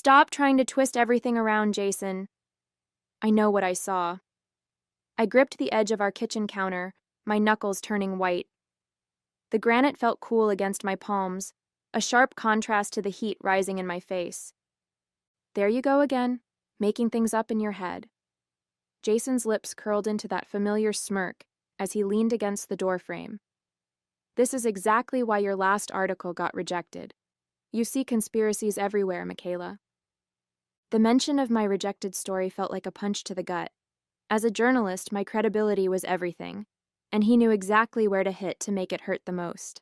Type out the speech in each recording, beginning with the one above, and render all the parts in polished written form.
Stop trying to twist everything around, Jason. I know what I saw. I gripped the edge of our kitchen counter, my knuckles turning white. The granite felt cool against my palms, a sharp contrast to the heat rising in my face. There you go again, making things up in your head. Jason's lips curled into that familiar smirk as he leaned against the doorframe. This is exactly why your last article got rejected. You see conspiracies everywhere, Michaela. The mention of my rejected story felt like a punch to the gut. As a journalist, my credibility was everything, and he knew exactly where to hit to make it hurt the most.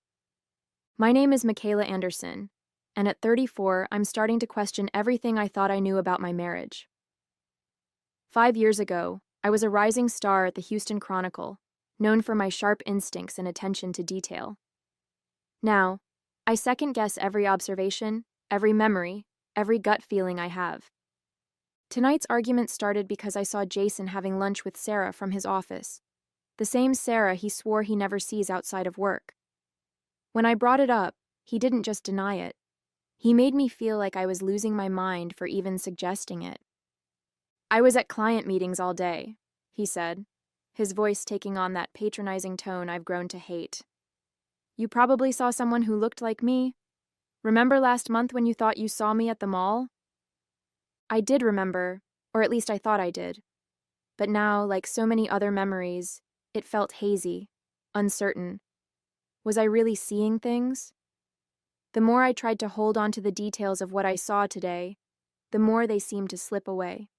My name is Michaela Anderson, and at 34, I'm starting to question everything I thought I knew about my marriage. 5 years ago, I was a rising star at the Houston Chronicle, known for my sharp instincts and attention to detail. Now, I second-guess every observation, every memory, every gut feeling I have. Tonight's argument started because I saw Jason having lunch with Sarah from his office, the same Sarah he swore he never sees outside of work. When I brought it up, he didn't just deny it. He made me feel like I was losing my mind for even suggesting it. I was at client meetings all day, he said, his voice taking on that patronizing tone I've grown to hate. You probably saw someone who looked like me. Remember last month when you thought you saw me at the mall? I did remember, or at least I thought I did. But now, like so many other memories, it felt hazy, uncertain. Was I really seeing things? The more I tried to hold on to the details of what I saw today, the more they seemed to slip away.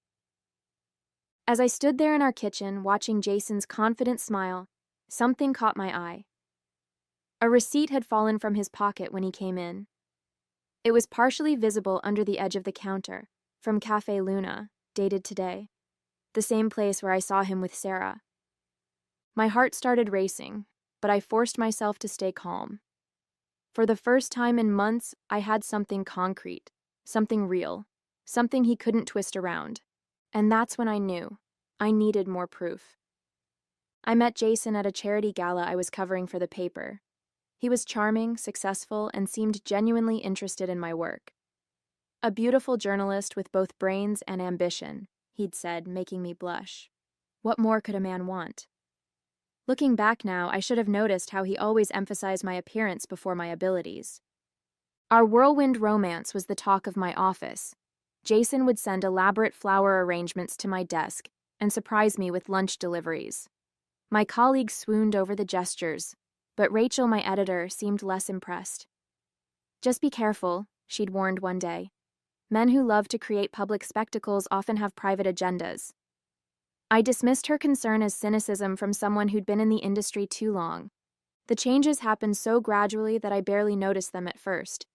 As I stood there in our kitchen, watching Jason's confident smile, something caught my eye. A receipt had fallen from his pocket when he came in. It was partially visible under the edge of the counter, from Cafe Luna, dated today, the same place where I saw him with Sarah. My heart started racing, but I forced myself to stay calm. For the first time in months, I had something concrete, something real, something he couldn't twist around. And that's when I knew I needed more proof. I met Jason at a charity gala I was covering for the paper. He was charming, successful, and seemed genuinely interested in my work. A beautiful journalist with both brains and ambition, he'd said, making me blush. What more could a man want? Looking back now, I should have noticed how he always emphasized my appearance before my abilities. Our whirlwind romance was the talk of my office. Jason would send elaborate flower arrangements to my desk and surprise me with lunch deliveries. My colleagues swooned over the gestures, but Rachel, my editor, seemed less impressed. Just be careful, she'd warned one day. Men who love to create public spectacles often have private agendas. I dismissed her concern as cynicism from someone who'd been in the industry too long. The changes happened so gradually that I barely noticed them at first.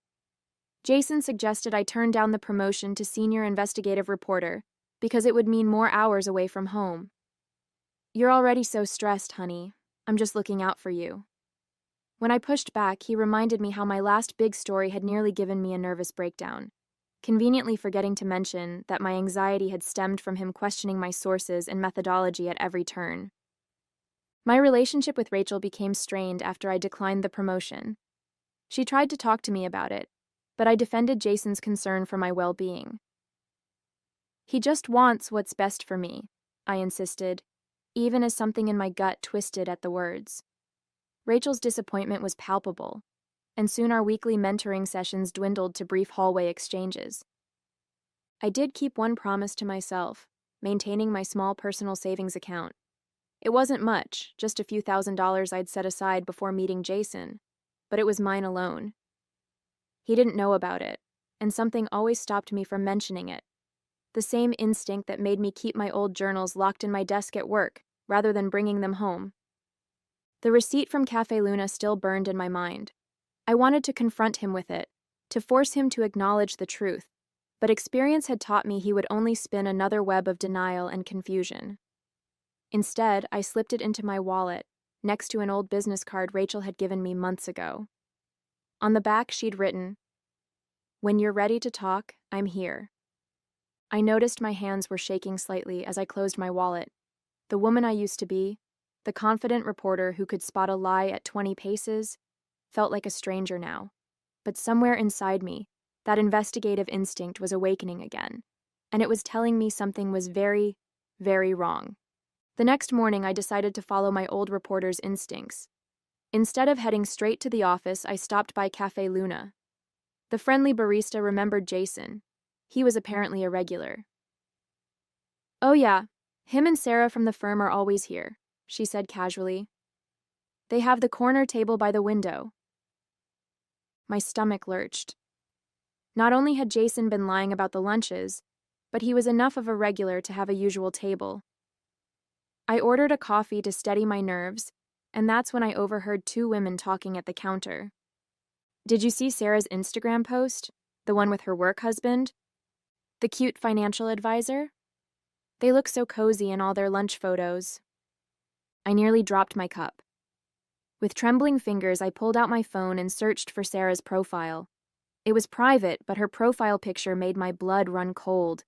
Jason suggested I turn down the promotion to senior investigative reporter because it would mean more hours away from home. You're already so stressed, honey. I'm just looking out for you. When I pushed back, he reminded me how my last big story had nearly given me a nervous breakdown, conveniently forgetting to mention that my anxiety had stemmed from him questioning my sources and methodology at every turn. My relationship with Rachel became strained after I declined the promotion. She tried to talk to me about it, but I defended Jason's concern for my well-being. He just wants what's best for me, I insisted, even as something in my gut twisted at the words. Rachel's disappointment was palpable, and soon our weekly mentoring sessions dwindled to brief hallway exchanges. I did keep one promise to myself, maintaining my small personal savings account. It wasn't much, just a few $1,000s I'd set aside before meeting Jason, but it was mine alone. He didn't know about it, and something always stopped me from mentioning it. The same instinct that made me keep my old journals locked in my desk at work, rather than bringing them home. The receipt from Cafe Luna still burned in my mind. I wanted to confront him with it, to force him to acknowledge the truth, but experience had taught me he would only spin another web of denial and confusion. Instead, I slipped it into my wallet, next to an old business card Rachel had given me months ago. On the back, she'd written, "When you're ready to talk, I'm here." I noticed my hands were shaking slightly as I closed my wallet. The woman I used to be, the confident reporter who could spot a lie at 20 paces, felt like a stranger now. But somewhere inside me, That investigative instinct was awakening again, and it was telling me something was very, very wrong. The next morning, I decided to follow my old reporter's instincts. Instead of heading straight to the office, I stopped by Cafe Luna. The friendly barista remembered Jason. He was apparently a regular. "Oh yeah, him and Sarah from the firm are always here," she said casually. "They have the corner table by the window." My stomach lurched. Not only had Jason been lying about the lunches, but he was enough of a regular to have a usual table. I ordered a coffee to steady my nerves, and that's when I overheard two women talking at the counter. "Did you see Sarah's Instagram post? The one with her work husband? The cute financial advisor? They look so cozy in all their lunch photos." I nearly dropped my cup. With trembling fingers, I pulled out my phone and searched for Sarah's profile. It was private, but her profile picture made my blood run cold.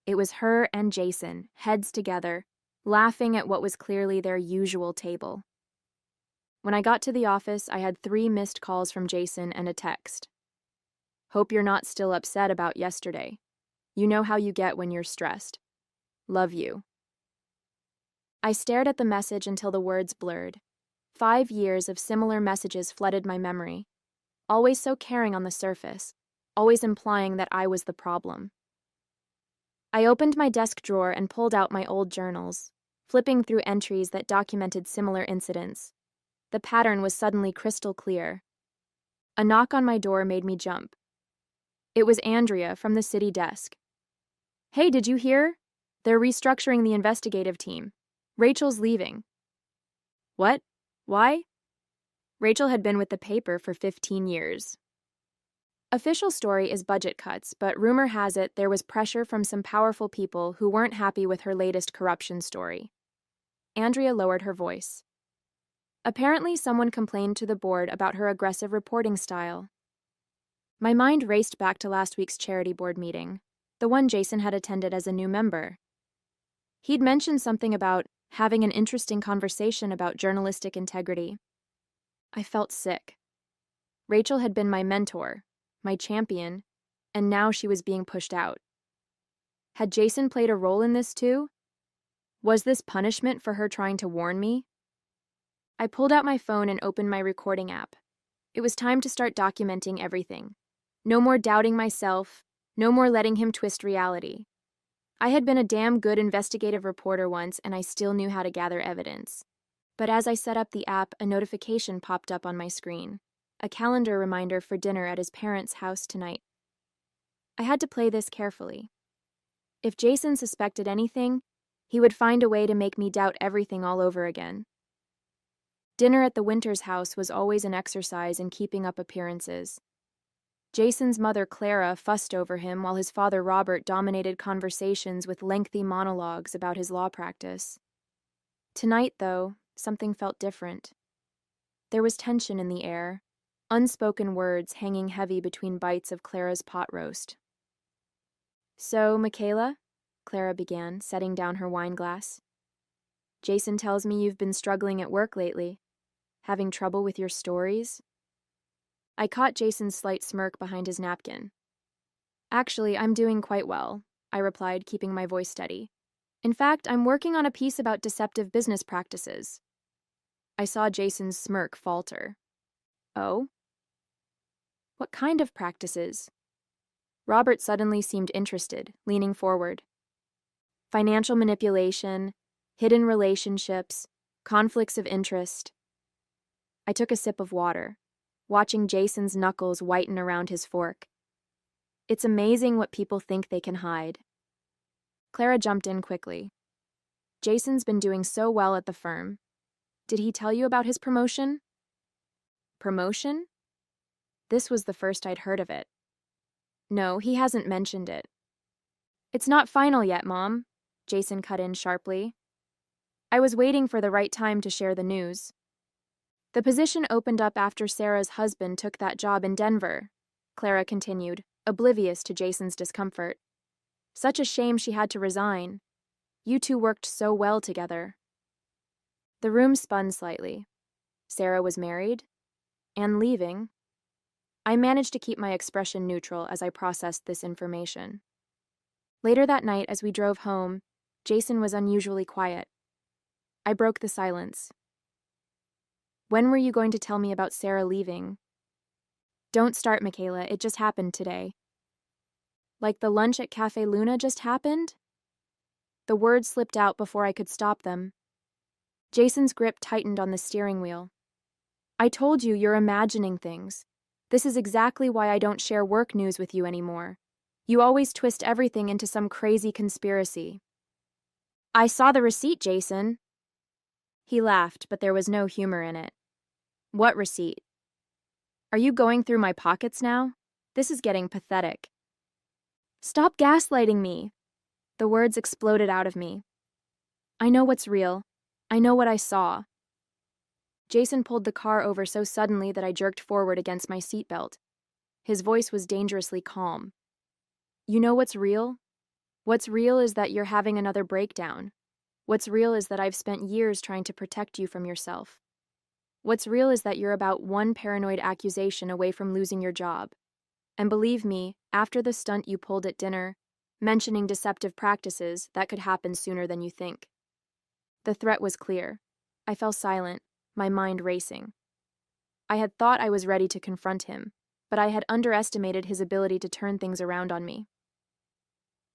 It was her and Jason, heads together, laughing at what was clearly their usual table. When I got to the office, I had 3 missed calls from Jason and a text. "Hope you're not still upset about yesterday. You know how you get when you're stressed. Love you." I stared at the message until the words blurred. 5 years of similar messages flooded my memory, always so caring on the surface, always implying that I was the problem. I opened my desk drawer and pulled out my old journals, flipping through entries that documented similar incidents. The pattern was suddenly crystal clear. A knock on my door made me jump. It was Andrea from the city desk. "Hey, did you hear? They're restructuring the investigative team. Rachel's leaving." "What? Why?" Rachel had been with the paper for 15 years. Official story is budget cuts, but rumor has it there was pressure from some powerful people who weren't happy with her latest corruption story. Andrea lowered her voice. Apparently, someone complained to the board about her aggressive reporting style. My mind raced back to last week's charity board meeting, the one Jason had attended as a new member. He'd mentioned something about having an interesting conversation about journalistic integrity. I felt sick. Rachel had been my mentor, my champion, and now she was being pushed out. Had Jason played a role in this too? Was this punishment for her trying to warn me? I pulled out my phone and opened my recording app. It was time to start documenting everything. No more doubting myself, no more letting him twist reality. I had been a damn good investigative reporter once, and I still knew how to gather evidence. But as I set up the app, a notification popped up on my screen. A calendar reminder for dinner at his parents' house tonight. I had to play this carefully. If Jason suspected anything, he would find a way to make me doubt everything all over again. Dinner at the Winters' house was always an exercise in keeping up appearances. Jason's mother, Clara, fussed over him while his father, Robert, dominated conversations with lengthy monologues about his law practice. Tonight, though, something felt different. There was tension in the air, unspoken words hanging heavy between bites of Clara's pot roast. "So, Michaela," Clara began, setting down her wine glass. "Jason tells me you've been struggling at work lately. Having trouble with your stories?" I caught Jason's slight smirk behind his napkin. "Actually, I'm doing quite well," I replied, keeping my voice steady. "In fact, I'm working on a piece about deceptive business practices." I saw Jason's smirk falter. "Oh? What kind of practices?" Robert suddenly seemed interested, leaning forward. "Financial manipulation, hidden relationships, conflicts of interest." I took a sip of water, watching Jason's knuckles whiten around his fork. It's amazing what people think they can hide. Clara jumped in quickly. "Jason's been doing so well at the firm. Did he tell you about his promotion?" Promotion? This was the first I'd heard of it. "No, he hasn't mentioned it." "It's not final yet, Mom," Jason cut in sharply. "I was waiting for the right time to share the news. The position opened up after Sarah's husband took that job in Denver," Clara continued, oblivious to Jason's discomfort. "Such a shame she had to resign. You two worked so well together." The room spun slightly. Sarah was married and leaving. I managed to keep my expression neutral as I processed this information. Later that night, as we drove home, Jason was unusually quiet. I broke the silence. When were you going to tell me about Sarah leaving? Don't start, Michaela. It just happened today. Like the lunch at Cafe Luna just happened? The words slipped out before I could stop them. Jason's grip tightened on the steering wheel. I told you, you're imagining things. This is exactly why I don't share work news with you anymore. You always twist everything into some crazy conspiracy. I saw the receipt, Jason. He laughed, but there was no humor in it. What receipt? Are you going through my pockets now? This is getting pathetic. Stop gaslighting me. The words exploded out of me. I know what's real. I know what I saw. Jason pulled the car over so suddenly that I jerked forward against my seatbelt. His voice was dangerously calm. You know what's real? What's real is that you're having another breakdown. What's real is that I've spent years trying to protect you from yourself. What's real is that you're about one paranoid accusation away from losing your job. And believe me, after the stunt you pulled at dinner, mentioning deceptive practices, that could happen sooner than you think. The threat was clear. I fell silent, my mind racing. I had thought I was ready to confront him, but I had underestimated his ability to turn things around on me.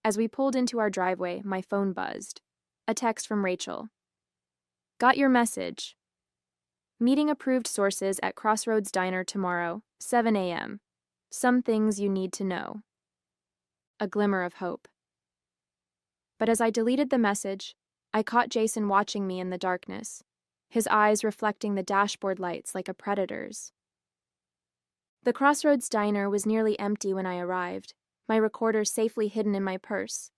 As we pulled into our driveway, my phone buzzed. A text from Rachel. Got your message. Meeting approved sources at Crossroads Diner tomorrow, 7 a.m. Some things you need to know. A glimmer of hope. But as I deleted the message, I caught Jason watching me in the darkness, his eyes reflecting the dashboard lights like a predator's. The Crossroads Diner was nearly empty when I arrived, my recorder safely hidden in my purse.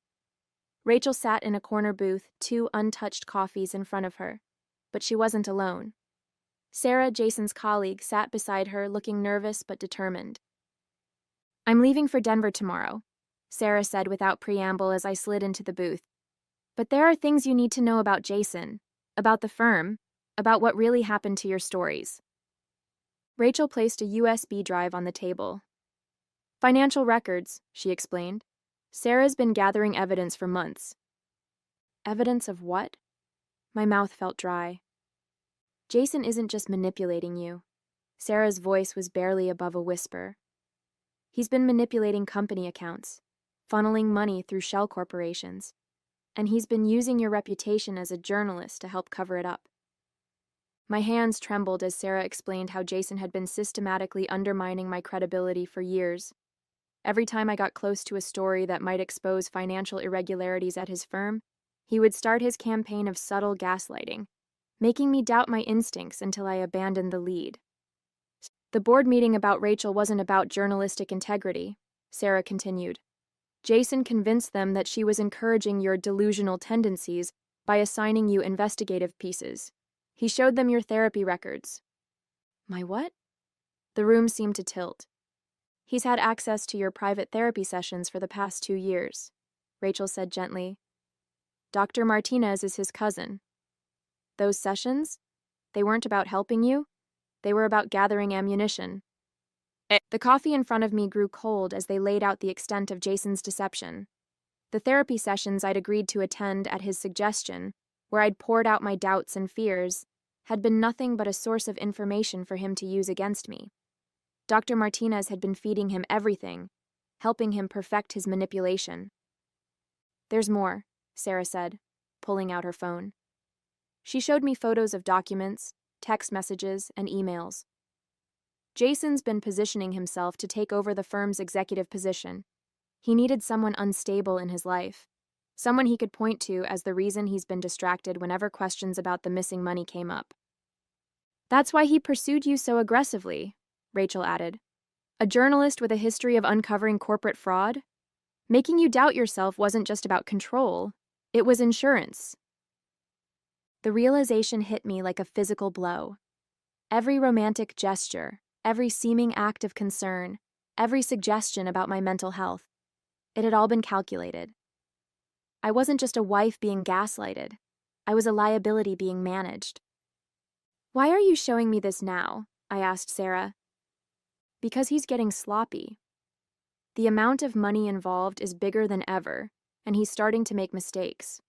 Rachel sat in a corner booth, 2 untouched coffees in front of her, but she wasn't alone. Sarah, Jason's colleague, sat beside her, looking nervous but determined. I'm leaving for Denver tomorrow, Sarah said without preamble as I slid into the booth. But there are things you need to know about Jason, about the firm, about what really happened to your stories. Rachel placed a USB drive on the table. Financial records, she explained. Sarah's been gathering evidence for months. Evidence of what? My mouth felt dry. Jason isn't just manipulating you. Sarah's voice was barely above a whisper. He's been manipulating company accounts, funneling money through shell corporations, and he's been using your reputation as a journalist to help cover it up. My hands trembled as Sarah explained how Jason had been systematically undermining my credibility for years. Every time I got close to a story that might expose financial irregularities at his firm, he would start his campaign of subtle gaslighting, making me doubt my instincts until I abandoned the lead. The board meeting about Rachel wasn't about journalistic integrity, Sarah continued. Jason convinced them that she was encouraging your delusional tendencies by assigning you investigative pieces. He showed them your therapy records. My what? The room seemed to tilt. He's had access to your private therapy sessions for the past 2 years, Rachel said gently. Dr. Martinez is his cousin. Those sessions? They weren't about helping you. They were about gathering ammunition. The coffee in front of me grew cold as they laid out the extent of Jason's deception. The therapy sessions I'd agreed to attend at his suggestion, where I'd poured out my doubts and fears, had been nothing but a source of information for him to use against me. Dr. Martinez had been feeding him everything, helping him perfect his manipulation. There's more, Sarah said, pulling out her phone. She showed me photos of documents, text messages, and emails. Jason's been positioning himself to take over the firm's executive position. He needed someone unstable in his life, someone he could point to as the reason he's been distracted whenever questions about the missing money came up. That's why he pursued you so aggressively, Rachel added. A journalist with a history of uncovering corporate fraud? Making you doubt yourself wasn't just about control, it was insurance. The realization hit me like a physical blow. Every romantic gesture, every seeming act of concern, every suggestion about my mental health, it had all been calculated. I wasn't just a wife being gaslighted. I was a liability being managed. Why are you showing me this now? I asked Sarah. Because he's getting sloppy. The amount of money involved is bigger than ever, and he's starting to make mistakes.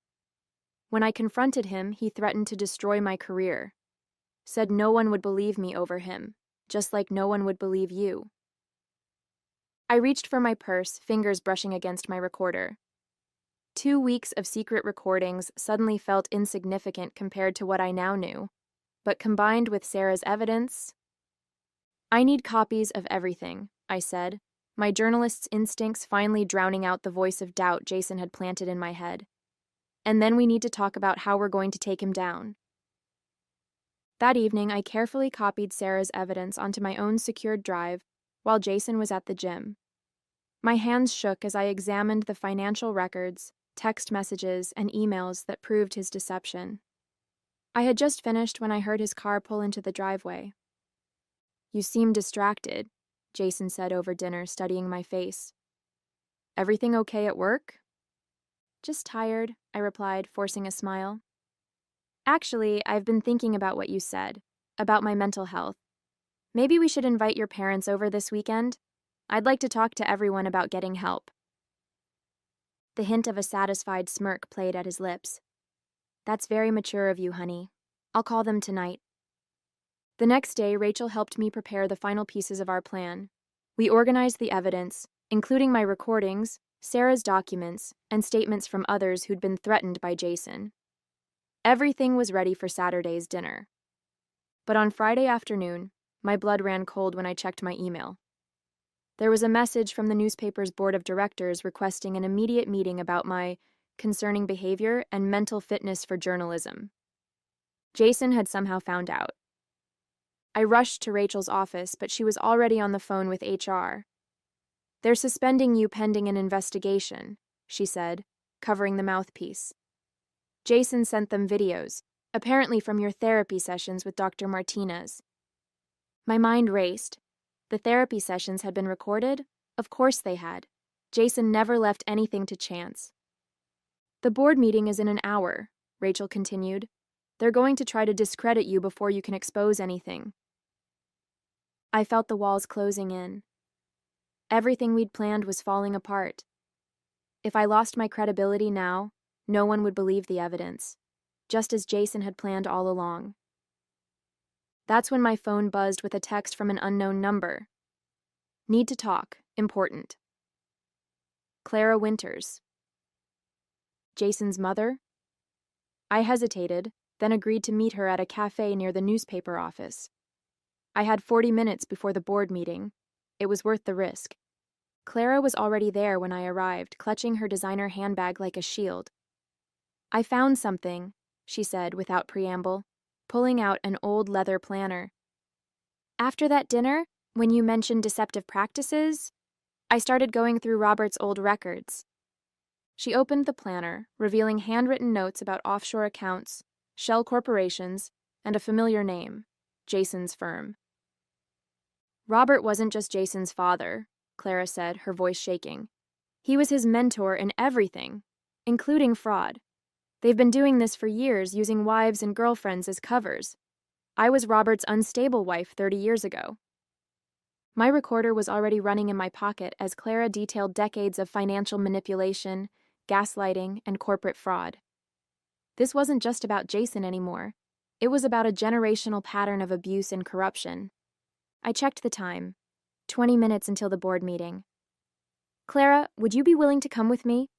When I confronted him, he threatened to destroy my career. Said no one would believe me over him, just like no one would believe you. I reached for my purse, fingers brushing against my recorder. 2 weeks of secret recordings suddenly felt insignificant compared to what I now knew, but combined with Sarah's evidence... I need copies of everything, I said, my journalist's instincts finally drowning out the voice of doubt Jason had planted in my head. And then we need to talk about how we're going to take him down. That evening, I carefully copied Sarah's evidence onto my own secured drive while Jason was at the gym. My hands shook as I examined the financial records, text messages, and emails that proved his deception. I had just finished when I heard his car pull into the driveway. "You seem distracted," Jason said over dinner, studying my face. "Everything okay at work?" "Just tired," I replied, forcing a smile. "Actually, I've been thinking about what you said, about my mental health. Maybe we should invite your parents over this weekend? I'd like to talk to everyone about getting help." The hint of a satisfied smirk played at his lips. "That's very mature of you, honey. I'll call them tonight." The next day, Rachel helped me prepare the final pieces of our plan. We organized the evidence, including my recordings, Sarah's documents, and statements from others who'd been threatened by Jason. Everything was ready for Saturday's dinner. But on Friday afternoon, my blood ran cold when I checked my email. There was a message from the newspaper's board of directors requesting an immediate meeting about my concerning behavior and mental fitness for journalism. Jason had somehow found out. I rushed to Rachel's office, but she was already on the phone with HR. "They're suspending you pending an investigation," she said, covering the mouthpiece. "Jason sent them videos, apparently from your therapy sessions with Dr. Martinez." My mind raced. The therapy sessions had been recorded? Of course they had. Jason never left anything to chance. "The board meeting is in an hour," Rachel continued. "They're going to try to discredit you before you can expose anything." I felt the walls closing in. Everything we'd planned was falling apart. If I lost my credibility now, no one would believe the evidence, just as Jason had planned all along. That's when my phone buzzed with a text from an unknown number. "Need to talk. Important. Clara Winters." Jason's mother? I hesitated, then agreed to meet her at a cafe near the newspaper office. I had 40 minutes before the board meeting. It was worth the risk. Clara was already there when I arrived, clutching her designer handbag like a shield. "I found something," she said without preamble, pulling out an old leather planner. "After that dinner, when you mentioned deceptive practices, I started going through Robert's old records." She opened the planner, revealing handwritten notes about offshore accounts, shell corporations, and a familiar name, Jason's firm. "Robert wasn't just Jason's father," Clara said, her voice shaking. "He was his mentor in everything, including fraud. They've been doing this for years, using wives and girlfriends as covers. I was Robert's unstable wife 30 years ago." My recorder was already running in my pocket as Clara detailed decades of financial manipulation, gaslighting, and corporate fraud. This wasn't just about Jason anymore. It was about a generational pattern of abuse and corruption. I checked the time. 20 minutes until the board meeting. "Clara, would you be willing to come with me?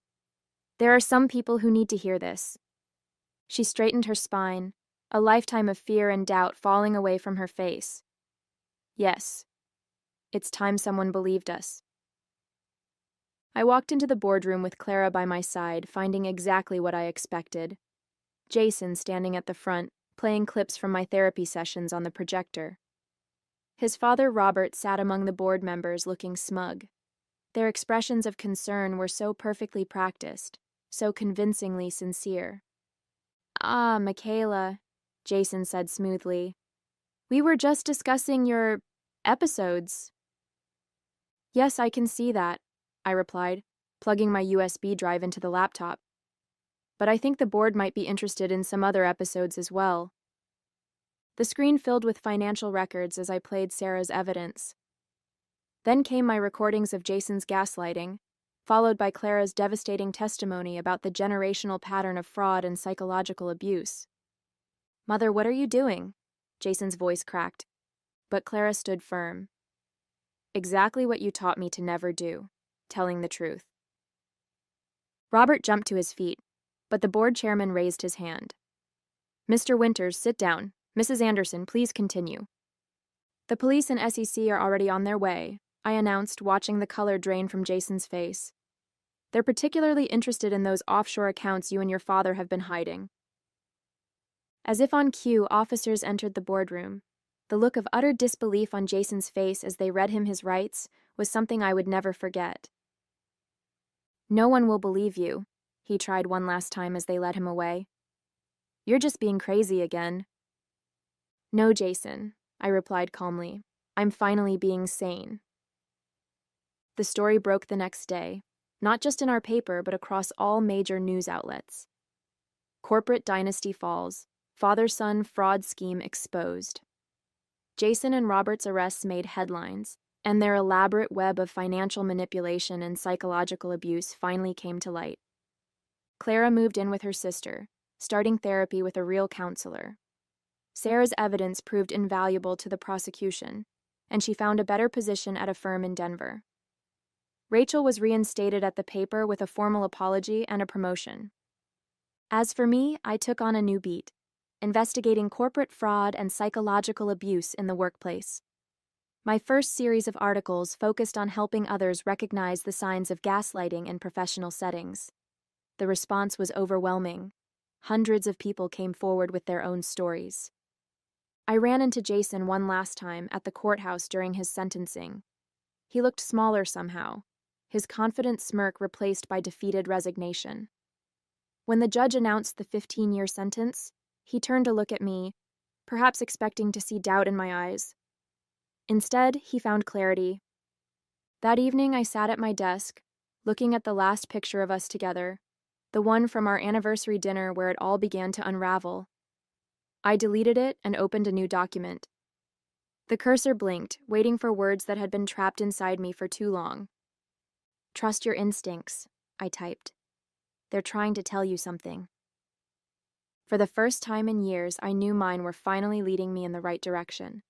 There are some people who need to hear this." She straightened her spine, a lifetime of fear and doubt falling away from her face. "Yes. It's time someone believed us." I walked into the boardroom with Clara by my side, finding exactly what I expected. Jason standing at the front, playing clips from my therapy sessions on the projector. His father, Robert, sat among the board members looking smug. Their expressions of concern were so perfectly practiced, so convincingly sincere. "Ah, Michaela," Jason said smoothly. "We were just discussing your episodes." "Yes, I can see that," I replied, plugging my USB drive into the laptop. "But I think the board might be interested in some other episodes as well." The screen filled with financial records as I played Sarah's evidence. Then came my recordings of Jason's gaslighting, followed by Clara's devastating testimony about the generational pattern of fraud and psychological abuse. "Mother, what are you doing?" Jason's voice cracked, but Clara stood firm. "Exactly what you taught me to never do, telling the truth." Robert jumped to his feet, but the board chairman raised his hand. "Mr. Winters, sit down. Mrs. Anderson, please continue." "The police and SEC are already on their way," I announced, watching the color drain from Jason's face. "They're particularly interested in those offshore accounts you and your father have been hiding." As if on cue, officers entered the boardroom. The look of utter disbelief on Jason's face as they read him his rights was something I would never forget. "No one will believe you," he tried one last time as they led him away. "You're just being crazy again." "No, Jason," I replied calmly. "I'm finally being sane." The story broke the next day, not just in our paper but across all major news outlets. Corporate dynasty falls, father-son fraud scheme exposed. Jason and Robert's arrests made headlines, and their elaborate web of financial manipulation and psychological abuse finally came to light. Clara moved in with her sister, starting therapy with a real counselor. Sarah's evidence proved invaluable to the prosecution, and she found a better position at a firm in Denver. Rachel was reinstated at the paper with a formal apology and a promotion. As for me, I took on a new beat, investigating corporate fraud and psychological abuse in the workplace. My first series of articles focused on helping others recognize the signs of gaslighting in professional settings. The response was overwhelming. Hundreds of people came forward with their own stories. I ran into Jason one last time at the courthouse during his sentencing. He looked smaller somehow, his confident smirk replaced by defeated resignation. When the judge announced the 15-year sentence, he turned to look at me, perhaps expecting to see doubt in my eyes. Instead, he found clarity. That evening, I sat at my desk, looking at the last picture of us together, the one from our anniversary dinner where it all began to unravel. I deleted it and opened a new document. The cursor blinked, waiting for words that had been trapped inside me for too long. "Trust your instincts," I typed. "They're trying to tell you something." For the first time in years, I knew mine were finally leading me in the right direction.